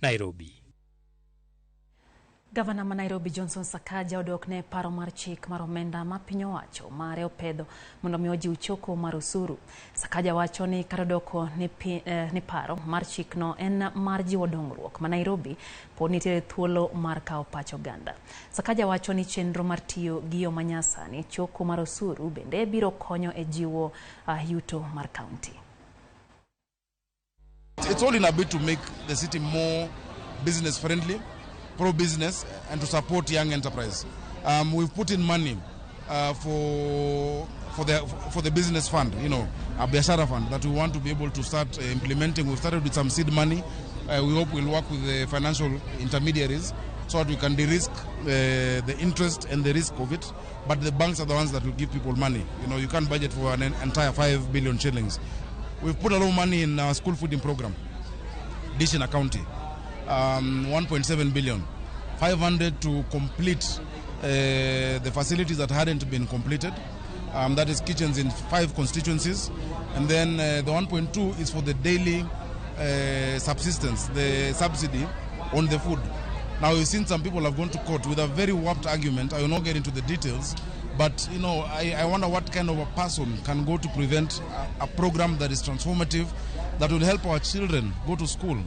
Nairobi. Gavana ma Nairobi Johnson Sakaja odokne paro mar chik mar omenda ma piny owacho mare opedho mondo mi ojiw choko mar osuru. Sakaja wacho ni kar doko ni paro mar chik no en mar jiwo dongruok ma Nairobi pod nitie thuolo mar kawo pacho ganda. Sakaja wacho ni chenro mar tiyo gi yo manyasani choko mar osuru bende biro konyo e jiwo yuto mar county. It's all in a bit to make the city more business friendly, pro-business, and to support young enterprise. We've put in money for the business fund, a biashara fund that we want to be able to start implementing. We've started with some seed money. We hope we'll work with the financial intermediaries so that we can de-risk the interest and the risk of it. But the banks are the ones that will give people money. You can't budget for an entire 5 billion shillings. We've put a lot of money in our school feeding program, dish in a county. 1.7 billion, 500 to complete the facilities that hadn't been completed. That is kitchens in 5 constituencies. And then the 1.2 is for the daily subsistence, the subsidy on the food. Now we've seen some people have gone to court with a very warped argument. I will not get into the details. But, I wonder what kind of a person can go to prevent a program that is transformative, that will help our children go to school.